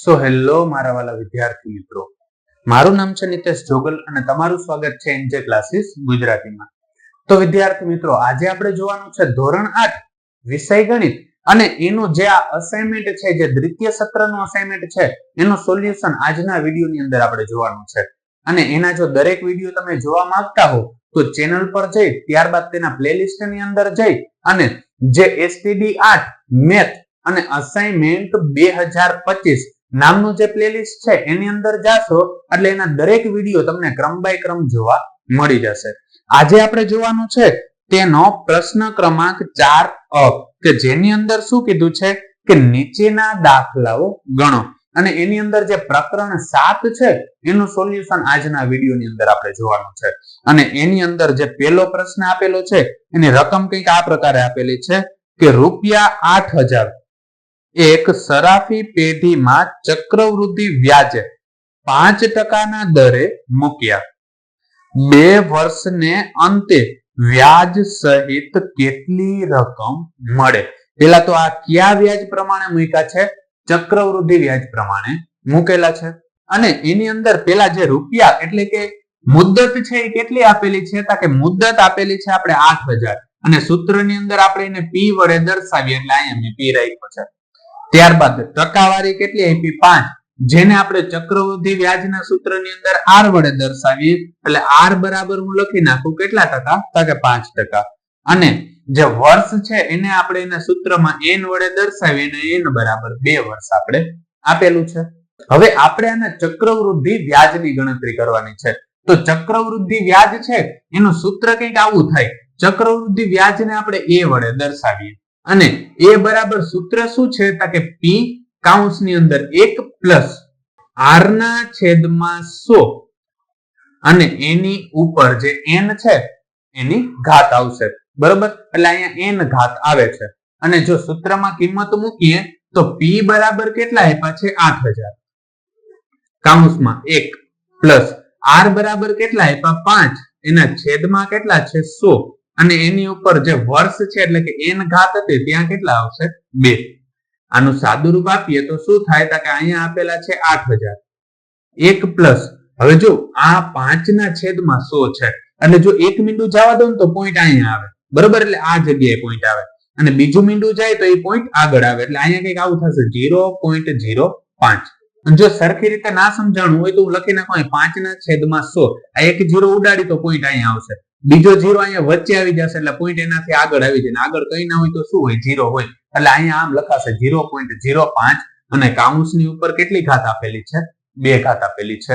So hello મારા વાલા વિદ્યાર્થી મિત્રો, મારું નામ છે નિતેશ જોગલ અને તમારું સ્વાગત છે એનજે ક્લાસીસ ગુજરાતીમાં. તો વિદ્યાર્થી મિત્રો, આજે આપણે જોવાનું છે ધોરણ 8 વિષય ગણિત અને એનું જે આ અસાઇનમેન્ટ છે, જે દ્વિતીય સત્રનું અસાઇનમેન્ટ છે, એનું સોલ્યુશન આજના વિડીયોની અંદર આપણે જોવાનું છે. અને એના જો દરેક વિડીયો તમે જોવા માંગતા હો તો ચેનલ પર જઈ ત્યારબાદ તેના પ્લેલિસ્ટની અંદર જઈ અને જે STD8 મેથ અને અસાઇનમેન્ટ 2025 નામનું જે પ્લેલિસ્ટ છે એની અંદર જાશો એટલે એના દરેક વિડીયો તમને ક્રમ બાય ક્રમ જોવા મળી જશે. આજે આપણે જોવાનું છે તેનો પ્રશ્ન ક્રમાંક 4 કે જેની અંદર શું કીધું છે કે નીચેના દાખલાઓ ગણો, અને એની અંદર જે પ્રકરણ 7 છે એનું સોલ્યુશન આજના વિડીયોની અંદર આપણે જોવાનું છે. અને એની અંદર જે પહેલો પ્રશ્ન આપેલો છે એની રકમ કંઈક આ પ્રકારે આપેલી છે કે ₹8000 એક સરાફી પેઢીમાં ચક્રવૃદ્ધિ વ્યાજે 5% દરે મૂક્યા. 2 વર્ષને અંતે વ્યાજ સહિત કેટલી રકમ મળે? પેલા તો આ કયા વ્યાજ પ્રમાણે મૂક્યા છે? ચક્રવૃદ્ધિ વ્યાજ પ્રમાણે મૂકેલા છે. અને એની અંદર પેલા જે રૂપિયા એટલે કે મુદ્દત છે એ કેટલી આપેલી છે? કે મુદ્દત આપેલી છે આપણે 8000 અને સૂત્રની અંદર આપણે એને p વડે દર્શાવીએ એટલે અહીંયા મેં p રાખ્યો છે. ત્યારબાદ ટકાવારી કેટલી આપી? 5, જેને આપણે ચક્રવૃદ્ધિ વ્યાજના સૂત્રની અંદર r વડે દર્શાવીએ એટલે r બરાબર હું લખી નાખું કેટલા ટકા? કે 5%. અને જે વર્ષ છે એને આપણે એના સૂત્રમાં n વડે દર્શાવીએ અને n બરાબર 2 વર્ષ આપણે આપેલું છે. હવે આપણે આના ચક્રવૃદ્ધિ વ્યાજની ગણતરી કરવાની છે. તો ચક્રવૃદ્ધિ વ્યાજ છે એનું સૂત્ર કંઈક આવું થાય. ચક્રવૃદ્ધિ વ્યાજને આપણે a વડે દર્શાવીએ અને a બરાબર સૂત્ર શું છે? કે p કૌંસની અંદર 1 પ્લસ r ના છેદમાં 100 અને એની ઉપર જે n છે એની ઘાત આવશે. બરોબર, એટલે અહીંયા n ઘાત આવે છે. અને જો સૂત્રમાં કિંમત મૂકીએ તો p બરાબર કેટલા આપ્યા છે? 8000 કૌંસમાં 1 પ્લસ r બરાબર કેટલા આપ્યા? 5, એના છેદમાં કેટલા છે? 100 અને એની ઉપર જે વર્ષ છે એટલે કે n ઘાત હતી ત્યાં કેટલા આવશે? 2. આનું સાદું રૂપ આપીએ તો શું થાય? કે અહીંયા આપેલા છે 8000 1 પ્લસ, હવે જો આ 5 ના છેદમાં 100 છે એટલે જો એક મીંડું જવા દો ને તો પોઈન્ટ અહીંયા આવે. બરોબર, એટલે આ જગ્યાએ પોઈન્ટ આવે અને બીજું મીંડું જાય તો એ પોઈન્ટ આગળ આવે એટલે અહીંયા કંઈક આવું થશે 0.05. અને જો સરખી રીતે ના સમજાણું હોય તો હું લખી નાખું 5 ના છેદમાં 100, આ એક 0 ઉડાડી તો પોઈન્ટ અહીંયા આવશે, બીજો 0 અહીંયા વચ્ચે આવી જશે એટલે પોઈન્ટ એનાથી આગળ આવી જાય. આગળ કઈ ના હોય તો શું હોય? 0 હોય એટલે અહીંયા આમ લખાશે 0.05 અને કૌંસની ઉપર કેટલી ઘાત આપેલી છે? 2 ઘાત આપેલી છે.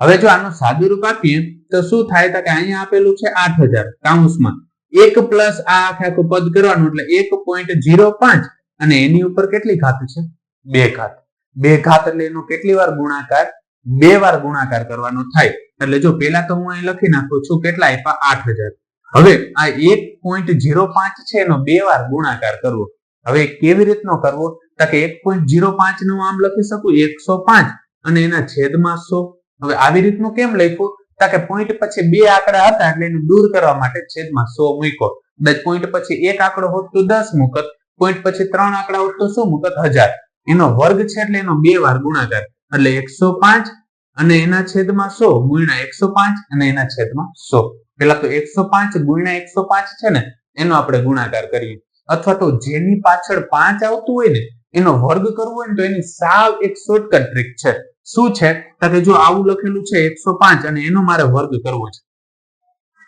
હવે જો આનું સાદું રૂપ આપીએ તો શું થાય? કે અહીંયા આપેલું છે 8000 કૌંસમાં 1 પ્લસ આ આખું પદ કરવાનું એટલે 1.05 અને એની ઉપર કેટલી ઘાત છે? 2 ઘાત. 2 ઘાત એટલે એનો કેટલી વાર ગુણાકાર? 2 વાર ગુણાકાર કરવાનો થાય. એટલે જો પેલા તો હું અહીં લખી નાખું છું કેટલા આપ્યા? 8000. હવે આ 1.05 છે એનો 2 વાર ગુણાકાર કરવો. હવે કેવી રીતનો કરવો? કે 1.05 નું આમ લખી શકું 105 અને એના છેદમાં 100. હવે આવી રીતનું કેમ લખ્યું? કે પોઈન્ટ પછી 2 આંકડા હતા એટલે એને દૂર કરવા માટે છેદમાં 100 મૂક્યો. પોઈન્ટ પછી 1 આંકડો હોત તો 10 મૂકત, પોઈન્ટ પછી 3 આંકડા હોત તો શું મૂકત? 1000. એનો વર્ગ છે એટલે એનો 2 વાર ગુણાકાર એટલે 105 અને એના છેદમાં 100 ગુણ્યા 105 અને એના છેદમાં 100. પેલા તો 105 ગુણ્યા 105 છે ને એનો આપણે ગુણાકાર કરીએ, અથવા તો જેની પાછળ 5 આવતું હોય ને એનો વર્ગ કરવો હોય ને તો એની સાવ એક શોર્ટકટ ટ્રીક છે. શું છે? કે જો આવું લખેલું છે 105 અને એનો મારે વર્ગ કરવો છે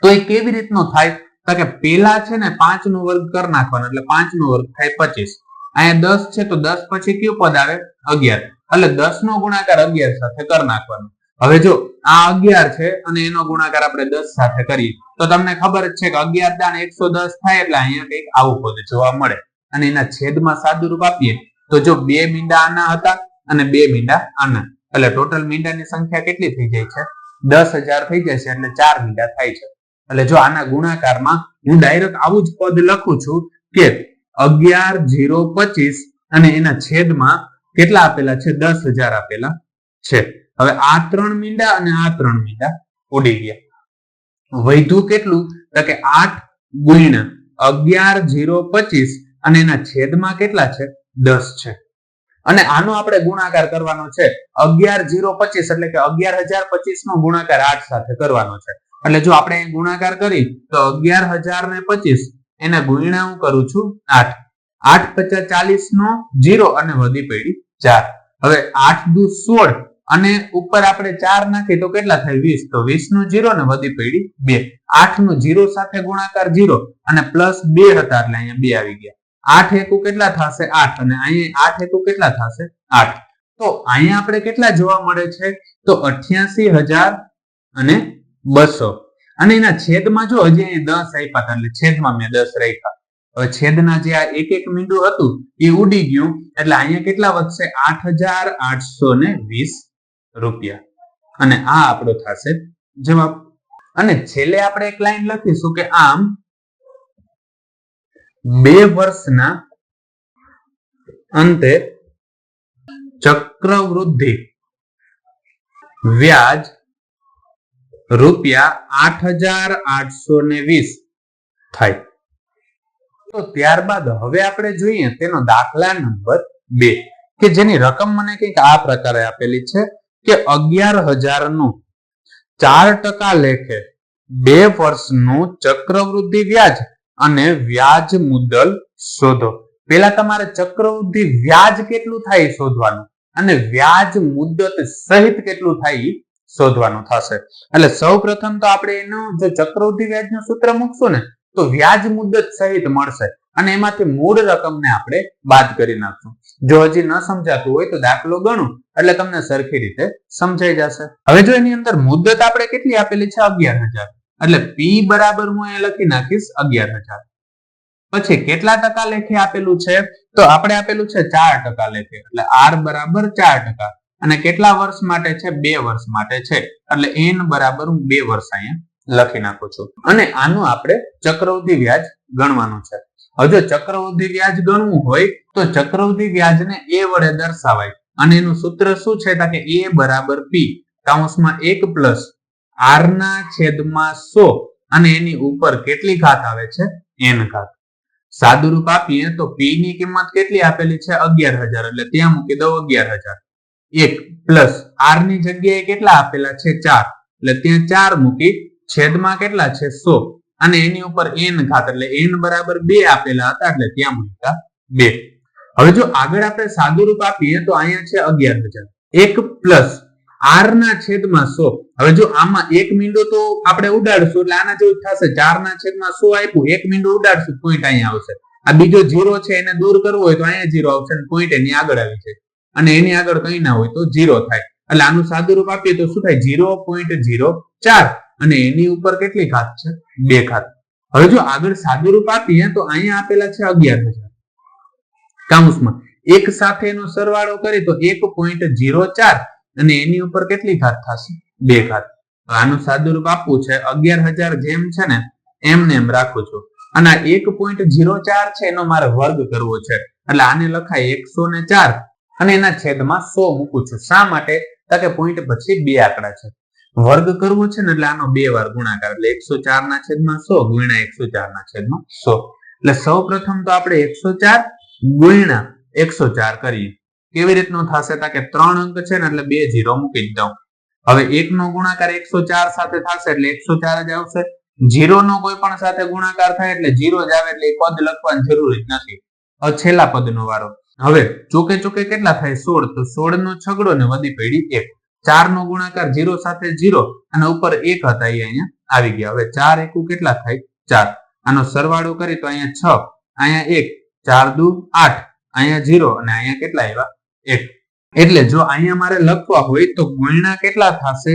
તો એ કેવી રીતનો થાય? કે પેલા છે ને 5 નો વર્ગ કરી નાખવાનો એટલે 5 નો વર્ગ થાય 25. અહીંયા 10 છે તો 10 પછી કયું પદ આવે? 11. એટલે 10 નો ગુણાકાર 11 સાથે કરી નાખવાનો. હવે જો આ 11 છે અને એનો ગુણાકાર આપણે 10 સાથે કરીએ તો તમને ખબર જ છે કે 11 દાન 110 થાય એટલે અહીંયા કંઈક આવું પદ જોવા મળે. અને એના છેદમાં સાદું રૂપ આપીએ તો જો 2 મીંડા આના હતા અને 2 મીંડા આના એટલે ટોટલ મીંડાની સંખ્યા કેટલી થઈ જાય છે? 10000 થઈ જશે એટલે 4 મીંડા થાય છે. એટલે જો આના ગુણાકારમાં હું ડાયરેક્ટ આવું જ પદ લખું છું કે 11,025 અને એના છેદમાં કેટલા આપેલા છે? 10000 આપેલા છે. હવે આ 3 મીંડા અને આ 3 મીંડા ઉડી ગયા. વધ્યું કેટલું? કે 8 ગુણ્યા 11,025 અને એના છેદમાં કેટલા છે? 10 છે. અને આનો આપણે ગુણાકાર કરવાનો છે 11,025 એટલે કે 11,025 નો ગુણાકાર 8 સાથે કરવાનો છે. એટલે જો આપણે ગુણાકાર કરી તો 11,025 એને ગુણ્યા હું કરું છું 8. 8 × 40 નો 0 અને વધી પડી 4. હવે 8 દુ 16 અને ઉપર આપણે 4 નાખી તો કેટલા થાય 20. તો 20 નો 0 ને વધી પડી 2. 8 નો 0 સાથે ગુણાકાર 0 અને પ્લસ 2 હતા એટલે અહીંયા 2 આવી ગયા. 8 એકુ કેટલા થશે 8 અને અહીંયા 8 એકુ કેટલા થશે 8. તો અહીંયા આપણે કેટલા જોવા મળે છે તો 88,200 અને એના છેદમાં જો હજી અહીં 10 આપ્યા હતા એટલે છેદમાં મેં 10 રાખ્યા. હવે છેદના જે આ એક એક મીંડું હતું એ ઉડી ગયું એટલે અહીંયા કેટલા વધશે 8,820 રૂપિયા અને આ આપણો થશે જવાબ. અને છેલ્લે આપણે એક લાઈન લખીશું કે આમ 2 વર્ષના અંતે ચક્રવૃદ્ધિ વ્યાજ રૂપિયા 8,820 થાય. તો ત્યારબાદ હવે આપણે જોઈએ તેનો દાખલા નંબર 2 કે જેની રકમ મને કંઈક આ પ્રકારે આપેલી છે કે 11,000 નું 4% લેખે 2 વર્ષનું ચક્રવૃદ્ધિ વ્યાજ અને વ્યાજ મુદ્દલ શોધો. પેલા તમારે ચક્રવૃદ્ધિ વ્યાજ કેટલું થાય શોધવાનું અને વ્યાજ મુદ્દત સહિત કેટલું થાય શોધવાનું થશે. એટલે સૌપ્રથમ તો આપણે એનું જો ચક્રવૃદ્ધિ વ્યાજનું સૂત્ર મૂકશું ને તો વ્યાજ મુદ્દત સહિત મળશે અને એમાંથી મૂળ રકમને આપણે બાદ કરી નાખશું. જો હજી ન સમજાતું હોય તો દાખલો ગણો એટલે તમને સરખી રીતે સમજાઈ જશે. હવે જો એની અંદર મુદ્દત આપણે કેટલી આપેલી છે 11,000 એટલે P બરાબર હું અહીંયા લખી નાખીશ 11,000. પછી કેટલા ટકા લેખે આપેલું છે તો આપણે આપેલું છે 4% લેખે એટલે R બરાબર 4% અને કેટલા વર્ષ માટે છે 2 વર્ષ માટે છે એટલે N બરાબર હું 2 વર્ષ અહીંયા લખી નાખું છું. અને આનું આપણે ચક્રવૃદ્ધિ વ્યાજ ગણવાનું છે. હવે જો ચક્રવૃદ્ધિ વ્યાજ ગણવું હોય તો ચક્રવૃદ્ધિ વ્યાજને A વડે દર્શાવાય અને એનું સૂત્ર શું છે કે A બરાબર P કૌંસમાં 1 પ્લસ R ના છેદમાં 100 અને એની ઉપર કેટલી ઘાત આવે છે N ઘાત. સાદુરૂપ આપીએ તો P ની કિંમત કેટલી આપેલી છે 11,000 એટલે ત્યાં મૂકી દો 11,000. 1 પ્લસ R ની જગ્યાએ કેટલા આપેલા છે 4 એટલે ત્યાં 4 મૂકી છેદમાં કેટલા છે 100 અને એની ઉપર N ઘાત એટલે N બરાબર 2 આપેલા હતા એટલે ત્યાં મૂક્યા 2. હવે જો આગળ આપણે સાદુરૂપ આપીએ તો અહીંયા છે 11,000. 1 પ્લસ R ના છેદમાં 100. હવે જો આમાં એક મીંડો તો આપણે ઉડાડશું એટલે આના જેવું થશે 4 ના છેદમાં 100 આપ્યું એક મીંડો ઉડાડશું પોઈન્ટ અહીંયા આવશે. આ બીજો 0 છે એને દૂર કરવો હોય તો અહીંયા 0 આવશે અને પોઈન્ટ એની આગળ આવી જાય અને એની આગળ કંઈ ના હોય તો 0 થાય. એટલે આનું સાદુરૂપ આપીએ તો શું થાય 0.04 અને એની ઉપર કેટલી ઘાત છે 2 ઘાત. હવે જો આગળ સાદુરૂપ આપીએ તો અહીંયા આપેલા છે 11,000 કૌંસમાં એક સાથે એનો સરવાળો કરી તો 1.04 અને એની ઉપર કેટલી ઘાત થશે 2 ઘાત. આનું સાદુરૂપ આપવું છે 11,000 જેમ છે ને એમને એમ રાખું છું અને આ 1.04 છે એનો મારે વર્ગ કરવો છે એટલે આને લખાય 104 અને એના છેદમાં 100 મૂકું છું. શા માટે કે પોઈન્ટ પછી 2 આંકડા છે વર્ગ કરવો છે ને એટલે આનો 2 વાર ગુણાકાર એટલે 104 ના છેદમાં 100 ગુણ્યા 104 ના છેદમાં 100. એટલે સૌ પ્રથમ તો આપણે 104 ગુણ્યા 104 કરીએ. કેવી રીતનું થશે કે 3 અંક છે ને એટલે 2 0 મૂકી દઉં. હવે 1 નો ગુણાકાર 104 સાથે થશે એટલે 104 જ આવશે. 0 નો કોઈ પણ સાથે ગુણાકાર થાય એટલે 0 જ આવે એટલે એ પદ લખવાની જરૂર જ નથી. હવે છેલ્લા પદનો વારો. હવે ચોકે ચોકે કેટલા થાય 16 તો 16 નો છગડો ને વધી પડી 1. 4 નો ગુણાકાર 0 સાથે 0 અને ઉપર 1 હતા એ અહીંયા આવી ગયા. હવે 4 એકુ કેટલા થાય 4. આનો સરવાળો કરી તો અહીંયા 6 અહીંયા 1 4 દુ 8 અહીંયા 0 અને અહીંયા કેટલા આવ્યા 1. એટલે જો અહીંયા મારે લખવા હોય તો ગુણ્યા કેટલા થશે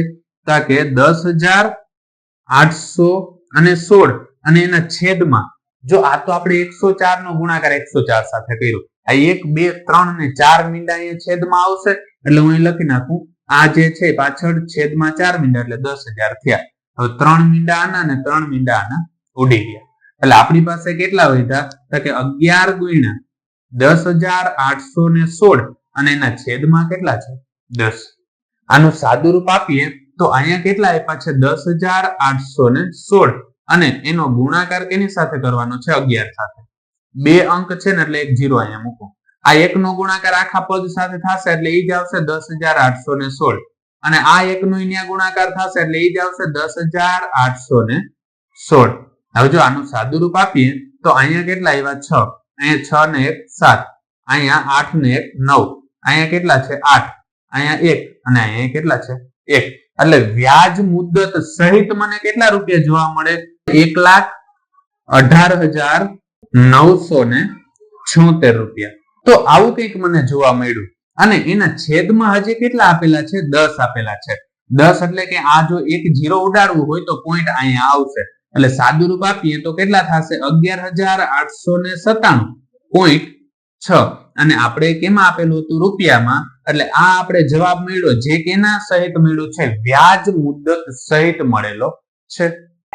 કે 10,816 અને એના છેદમાં જો આ તો આપણે 104 નો ગુણાકાર 104 સાથે કર્યો. આ 1 2 3 ને 4 મીંડા અહીંયા છેદમાં આવશે એટલે હું અહીં લખી નાખું આ જે છે પાછળ છેદમાં 4 મીંડા એટલે 10,000 થયા. હવે 3 મીંડા આના ને 3 મીંડા આના ઉડી ગયા એટલે આપણી પાસે કેટલા વધ્યા કે 11 ગુણ્યા 10,816 અને એના છેદમાં કેટલા છે 10. આનું સાદુરૂપ આપીએ તો અહીંયા કેટલા આપ્યા છે 10,816 અને એનો ગુણાકાર કેની સાથે કરવાનો છે 11 સાથે. 2 અંક છે ને એટલે એક 0 અહીંયા મૂકો. આ 1 નો ગુણાકાર આખા પદ સાથે થશે એટલે ઈ જ આવશે 10,816 અને આ 1 નો અહીંયા ગુણાકાર થશે એટલે ઈ જ આવશે 10,816. હવે જો આનું સાદું રૂપ આપીએ તો અહીંયા કેટલા આવ્યા 6, અહીંયા 6 ને 1 7, અહીંયા 8 ને 1 9, અહીંયા કેટલા છે 8, અહીંયા 1 અને અહીંયા કેટલા છે 1. એટલે વ્યાજ મુદ્દત સહિત મને કેટલા રૂપિયા જોવા મળે 1,18,976 રૂપિયા. તો આવું કંઈક મને જોવા મળ્યું અને એના છેદમાં હજી કેટલા આપેલા છે 10 આપેલા છે. 10 એટલે કે આ જો એક 0 ઉડાડવું હોય તો પોઈન્ટ અહીંયા આવશે એટલે સાદું રૂપ આપીએ તો કેટલા થશે 11,897.6 અને આપણે કેમાં આપેલું હતું રૂપિયામાં એટલે આ આપણે જવાબ મળ્યો જે કેના સહિત મળ્યું છે વ્યાજ મુદ્દત સહિત મળેલો છે.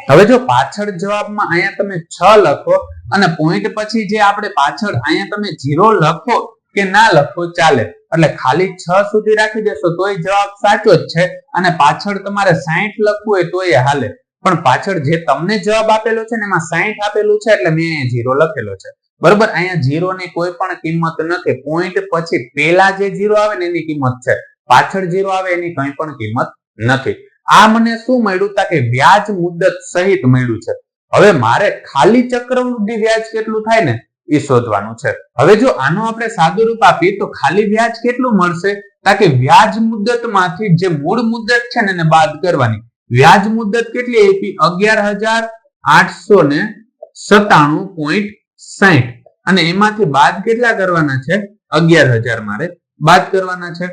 હવે જો પાછળ જવાબમાં અહીંયા તમે 6 લખો અને પોઈન્ટ પછી જે આપણે પાછળ અહીંયા તમે 0 લખો કે ના લખો ચાલે એટલે ખાલી 6 સુધી રાખી દેશો તોય જવાબ સાચો જ છે અને પાછળ તમારે 60 લખવું હોય તોય હાલે પણ પાછળ જે તમને જવાબ આપેલો છે ને એમાં 60 આપેલું છે એટલે મેં અહીંયા 0 લખેલો છે. બરોબર અહીંયા 0 ની કોઈ પણ કિંમત નથી. પોઈન્ટ પછી પેલા જે 0 આવે ને એની કિંમત છે, પાછળ 0 આવે એની કંઈ પણ કિંમત નથી. આ મને શું મળ્યું તા કે વ્યાજ મુદ્દત સહિત મળ્યું છે. હવે મારે ખાલી ચક્રવૃદ્ધિ વ્યાજ કેટલું થાય ને એ શોધવાનું છે. હવે જો આનો આપણે સાદું રૂપ આપીએ તો ખાલી વ્યાજ કેટલું મળશે તા કે વ્યાજ મુદ્દત માંથી જે મૂળ મુદ્દત છે ને એને બાદ કરવાની. વ્યાજ મુદ્દત કેટલી આપી 11,897.60 અને એમાંથી બાદ કેટલા કરવાના છે 11,000 મારે બાદ કરવાના છે.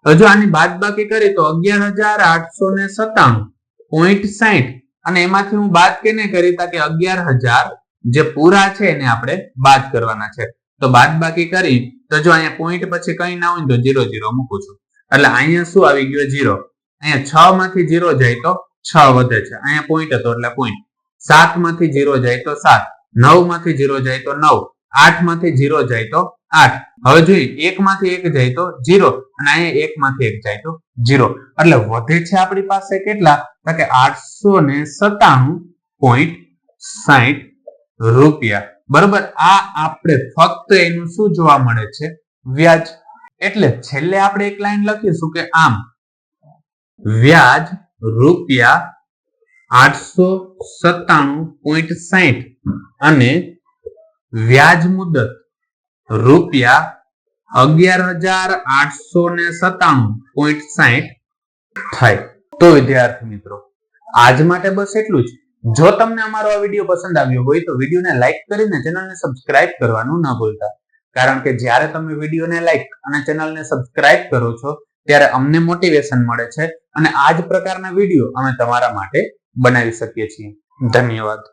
હજુ આની બાદબાકી કરી તો 11,897.60 અને એમાંથી હું બાદ કેને કરી તા કે 11,000 જે પૂરા છે એને આપણે બાદ કરવાના છે. તો બાદબાકી કરી તો જો અહીંયા પોઈન્ટ પછી કઈ ના હોય તો 0 0 મૂકું છું એટલે અહીંયા શું આવી ગયો 0. અહીંયા 6 માંથી 0 જાય તો 6 વધે છે, અહીંયા પોઈન્ટ હતો એટલે પોઈન્ટ. 7 માંથી 0 જાય તો 7, 9 માંથી 0 જાય તો 9, 8 માંથી 0 જાય તો 8. હવે જોઈએ 1 માંથી 1 જાય તો 0 અને અહીંયા 1 માંથી 1 જાય તો 0 એટલે વધે છે આપણી પાસે કેટલા કે 897.60 રૂપિયા. બરોબર આ આપણે ફક્ત એનું શું જોવા મળે છે વ્યાજ. એટલે છેલ્લે આપણે એક લાઈન લખીશું કે આમ વ્યાજ રૂપિયા 897.60 અને વ્યાજ મુદત રૂપિયા 11,897.60 થાય. તો વિદ્યાર્થી મિત્રો આજ માટે બસ એટલું જ. જો તમને અમારો આ વિડીયો પસંદ આવ્યો હોય તો વિડીયોને લાઈક કરીને ચેનલને સબસ્ક્રાઇબ કરવાનું ન ભૂલતા, કારણ કે જ્યારે તમે વિડીયોને લાઈક અને ચેનલને સબસ્ક્રાઇબ કરો છો ત્યારે અમને મોટિવેશન મળે છે અને આ જ પ્રકારના વિડીયો અમે તમારા માટે બનાવી શકીએ છીએ. ધન્યવાદ.